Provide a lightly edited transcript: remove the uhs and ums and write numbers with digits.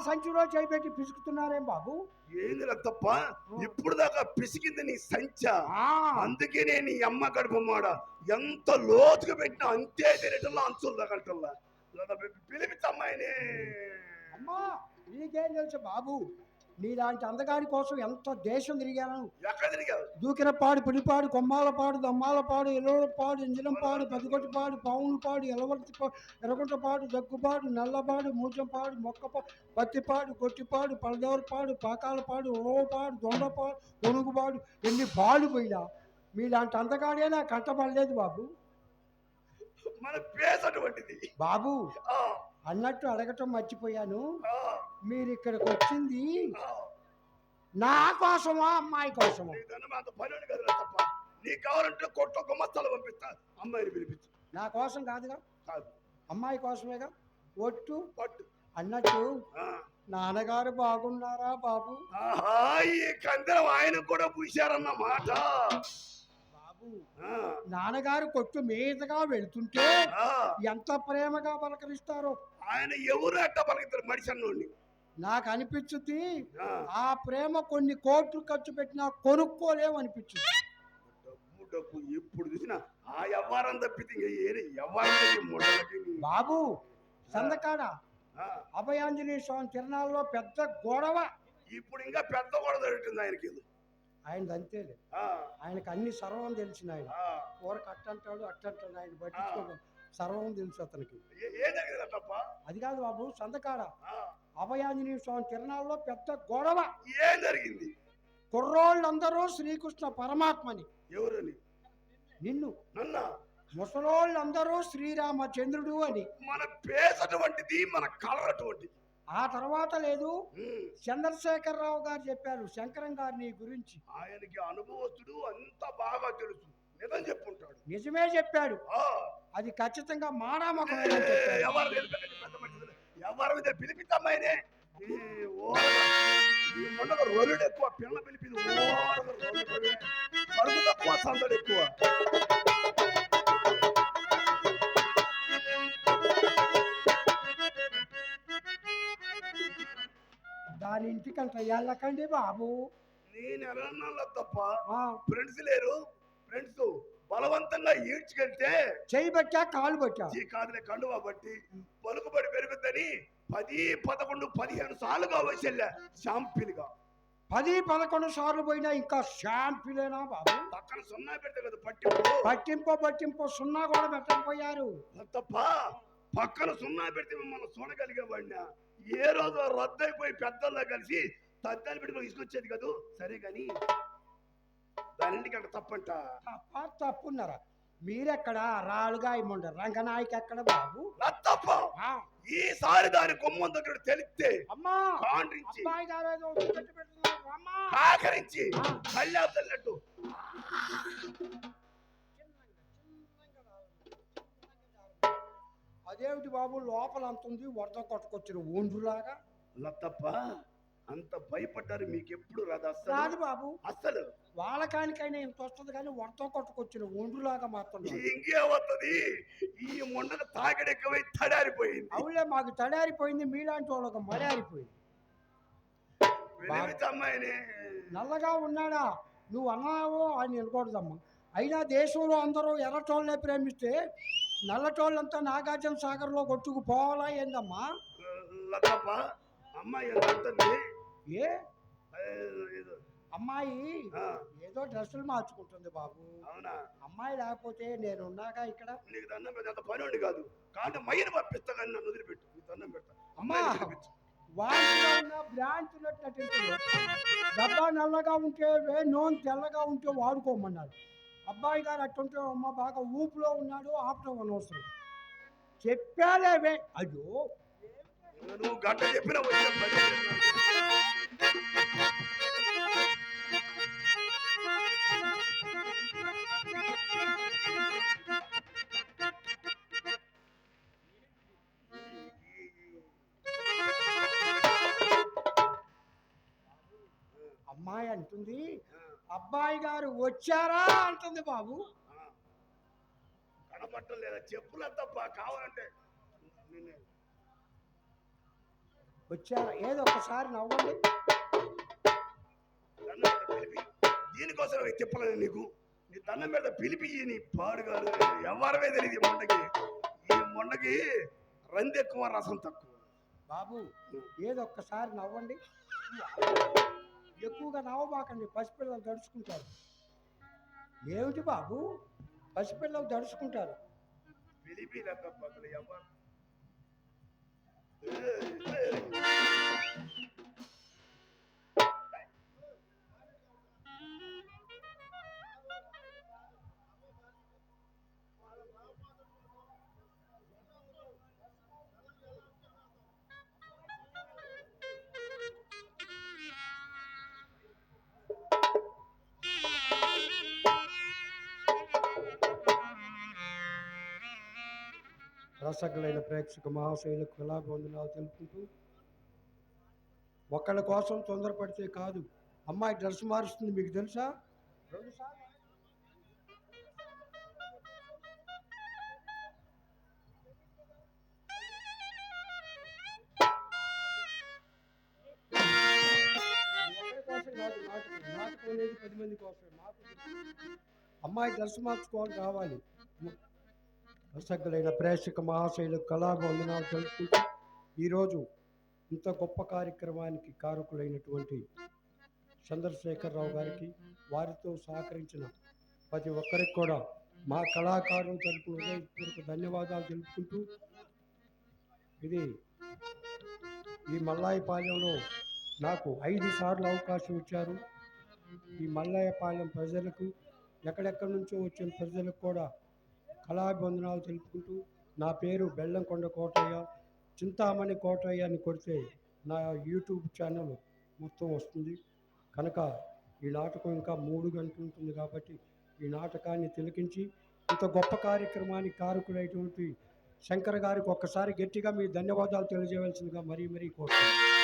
సంచిలో చేపెట్టి పిసుకుతున్నారేం బాబు? ఏంది తప్ప ఇప్పుడు దాకా పిసికింది నీ సంచ. ఆ అందుకే నేను నీ అమ్మ కడుపు మాడ ఎంత లోతుగా పెట్టినా అంతే తిరగటంలో అంచులు తగలటంలా. పిలిపించు అమ్మాయిని. అమ్మా, నీకేం తెలుసు బాబు? నీలాంటి అందగాడి కోసం ఎంత దేశం తిరిగాను. ఎక్కడ తిరిగావు? దూకినపాడు, పిడిపాడు, కొమ్మాలపాడు, దమ్మాలపాడు, ఎల్లపాడు, ఇంజనంపాడు, పెదగొట్టిపాడు, పావులపాడు, ఎలవర్తిపాడు, ఎర్రగుంటపాడు, దగ్గుపాడు, నల్లపాడు, మూజంపాడు, మొక్కపాడు, పత్తిపాడు, గొట్టిపాడు, పలదేవరపాడు, పాకాలపాడు, ఉలవపాడు, దొండపాడు, తొనుగుపాడు, ఎన్ని పాడు పోయినా మీలాంటి అందగాడే నా కంటపడలేదు బాబు. మన పేస్ అటువంటిది బాబు ఆ, అన్నట్టు అడగటం మర్చిపోయాను. ఆ, మీరు ఇక్కడికి వచ్చింది ఆ. నా కోసమా, అమ్మాయి కోసమా? నీకు దండం అంత పని కదా తప్ప. నీకు కావాలంటే కొట్ట గుమ్మస్తాలు పంపిస్తా. అమ్మాయిని పిలిపించు. నా కోసం కాదుగా, కాదు అమ్మాయి కోసమేగా. ఒట్టు పట్టు. అన్నట్టు ఆ. నాన్నగారు బాగున్నారా బాబు? ఆహా, ఈ కందరం ఆయన కూడా పూశారన్న మాట. బాబు, ఆ, నాన్నగారు కొట్టు మీదగా వెళ్తుంటే ఆ. ఎంత ప్రేమగా పలకరిస్తారో ఆయన ఎవరు ఎట్ట పలుకుతారు మనిషి అన్నోడిని. నాకు అనిపించుద్ది. ఆ. ఆ ప్రేమ కొన్ని కోట్లు ఖర్చు పెట్టినా కొనుక్కోలేము అనిపించుద్ది. డబ్బు డబ్బు ఎప్పుడు చూసినా ఆ వ్యవహారం తప్పితే ఇంకా ఏది వ్యవహారం మొదలకి. బాబు, సందకాడ ఆ, అభయాంజనేయ స్వామి తిరణాల్లో పెద్ద గొడవ. ఇప్పుడు ఇంకా పెద్ద కూడా జరుగుతుంది ఆయనకి. ఆయనది అంతేలే, ఆ, ఆయనకు అన్ని సర్వం తెలిసిన ఆయన. ఆ. ఊరకు అట్టంటాడు అట్టంటాడు, ఆయన పట్టించుకోడు, సర్వం తెలుసు అతనికి. ఏం జరిగింది తప్ప? అది కాదు బాబు, సందకాడ ఆ, అభయాంజనేయ స్వామి తిరణాల్లో పెద్ద గొడవ. ఏం జరిగింది? కుర్రోళ్ళందరూ శ్రీకృష్ణ పరమాత్మని, ఎవరని? నిన్ను. నన్న ముసలోళ్ళందరూ శ్రీరామచంద్రుడు అని. మన పేస్ అటువంటిది, మన కలర్ అటువంటిది. ఆ తర్వాత లేదు, ఉమ్. చంద్రశేఖరరావు గారు చెప్పారు శంకరం గారు నీ గురించి. ఆయనకి అనుభవస్తుడు, అంత బాగా తెలుసు. నిజం చెప్పుంటాడు. నిజమే చెప్పాడు. ఆ, అది ఖచ్చితంగా మాడామకమేనని చెప్పాడు. ఎవరు తెలిపేది పెద్ద మనుషులు. ఎవరి మీద పిలిపిద్దామాయనే. ఈ మొండగ రోలుడు ఎక్కువ, పిల్ల పిలిపింది పరుగు తక్కువ, సందడి ఎక్కువ. దాని ఇంటికంట వెళ్ళకండి బాబు. నేను ఎలా తప్ప ఆ, ఫ్రెండ్స్ లేరు. ఫ్రెండ్స్ బలవంతంగా ఈడ్చుకెళ్తే చేయి బట్టా కాలు బట్టా? ఈ కాదులే కండువా బట్టి పలుకుబడి పెరుగుద్దని 10, 11, 15 సార్లుగా వచ్చేళ్ళా షాంపిల్గా. 10-11 సార్లు పోయినా ఇంకా షాంపులేనా బాబు? పక్కన సున్నా పెడితే కదా పట్టింపు. పట్టింపో సున్నా కూడా పెట్టకపోయారు. తప్ప పక్కన సున్నా పెడితే మిమ్మల్ని చూడగలిగేవాడినా. ఏ రోజు రద్దయిపోయి పెద్దల్లో కలిసి తద్దాలు పెట్టుకొని తీసుకొచ్చేది కదా. సరే కాని దాని ఇంటికి అక్కడ తప్పంట. తప్పున్నారా? మీరెక్కడ రాళ్ళుగా ఇమ్మండ రంగనాయకి ఎక్కడ బాబు? తప్ప ఆ, ఈసారి దాని గుమ్మం దగ్గర తెలిస్తే అమ్మా, కాండ్రించి అబ్బాయి గారు ఏదో పెట్టి పెడుతున్నారు, అమ్మా. కాకరించి కళ్ళాపు తల్లట్టు. అదేమిటి బాబు, లోపల అంత ఉంది, వరద కొట్టుకొచ్చిన ఒండ్రులాగా. తప్ప అంత భయపడ్డారు మీకు ఎప్పుడు రాదు రాదు అస్సలు. బాబు, అస్సలు వాళ్ళకానికైనా ఇంత వస్తుంది కానీ వరద కొట్టుకొచ్చిన ఒండ్రులాగా మాత్రం రాదు. ఇంకేమవుతుంది? ఈ మొండక తాగడెక్కువై తడారిపోయింది. అవులే, మాకు తడారిపోయింది, మీలాంటి వాళ్ళకి మడారిపోయింది. వెలివిత అమ్మాయిని నల్లగా ఉన్నాడా నువ్వు అన్నావో అని వినకూడదమ్మా. అయినా దేశంలో అందరూ ఎర్రటోళ్ళనే ప్రేమిస్తే నల్లటోళ్ళంతా నాగార్జున సాగర్లో కొట్టుకుపోవాలా ఏందమ్మా? లతప్ప అమ్మాయి ఎంత ఉంటుంది? ఏ ఏదో. అమ్మాయి ఆ, ఏదో డ్రెస్సులు మార్చుకుంటుంది బాబు. అవునా? అమ్మాయి లేకపోతే నేనున్నాగా ఇక్కడ. నీకు దండం పెద్ద అంత పని ఉండి కాదు. కాబట్టి మయ్యను పంపిస్తా కానీ నన్ను వదిలిపెట్టు. నీకు దండం పెడతా. అమ్మా, అమ్మాయిని పిలిపించు. వాటిలో ఉన్న బ్రాంచ్ డబ్బా నల్లగా ఉంటే నూనె తెల్లగా ఉంటే వాడుకోమన్నాడు. అబ్బాయి గారు అట్టుంటే అమ్మ బాగా ఊపులో ఉన్నాడు, ఆపటం అనవసరం. చెప్పాలేవే. అయ్యో, నువ్వు గంట చెప్పిన వచ్చిన పని. అమ్మాయి అంటుంది అబ్బాయి గారు వచ్చారా అంటుంది బాబు. కనపట్టం లేదా? చెప్పుల తప్ప కావాలంటే వచ్చారా? ఏదో ఒక్కసారి నవ్వండి. దండం పెడతా పిలిపి. దీనికోసం తిప్పలేదు నీకు. నీ దండం మీద పిలిపి నీ పాడుగాడు ఎవరమే తెలియదు ఈ మొండకి రంది ఎక్కువ రసం తక్కువ. బాబు ఏదో ఒక్కసారి నవ్వండి. ఎక్కువగా నవ్వబాకండి, పసిపిల్లలు దడుచుకుంటారు. ఏమిటి బాబు, పసిపిల్లలు దడుచుకుంటారు. పిలిపి బదులు ఎవరు రసగులైన ప్రేక్షక మహాశైలకు కళాబంధనాలు తెలుపుకుంటూ, ఒకళ్ళ కోసం తొందరపడితే కాదు. అమ్మాయి డ్రెస్ మారుస్తుంది, మీకు తెలుసా? నాటకం అనేది 10 మంది కోసమే. అమ్మాయి డ్రెస్ మార్చుకోవాలి రావాలి. రసగులైన ప్రేక్షక మహాశైలకు కళాబంధనాలు తెలుపుకుంటూ, ఈరోజు ఇంత గొప్ప కార్యక్రమానికి కారకులైనటువంటి చంద్రశేఖరరావు గారికి, వారితో సహకరించిన ప్రతి ఒక్కరికి కూడా మా కళాకారుల తరపున హృదయపూర్వక ధన్యవాదాలు తెలుపుకుంటూ, ఇది ఈ మల్లాయపాలెంలో నాకు 5 సార్లు అవకాశం ఇచ్చారు. ఈ మల్లాయపాలెం ప్రజలకు, ఎక్కడెక్కడి నుంచో వచ్చిన ప్రజలకు కూడా కళాబంధనాలు తెలుపుకుంటూ, నా పేరు బెల్లంకొండ కోటయ్య, చింతామణి కోటయ్య అని కొడితే నా యూట్యూబ్ ఛానల్ మొత్తం వస్తుంది. కనుక ఈ నాటకం ఇంకా 3 గంటలు ఉంటుంది కాబట్టి ఈ నాటకాన్ని తిలకించి ఇంత గొప్ప కార్యక్రమానికి కారకులైనటువంటి శంకర్ గారికి ఒక్కసారి గట్టిగా మీ ధన్యవాదాలు తెలియజేయవలసిందిగా మరీ కోరుతున్నాను.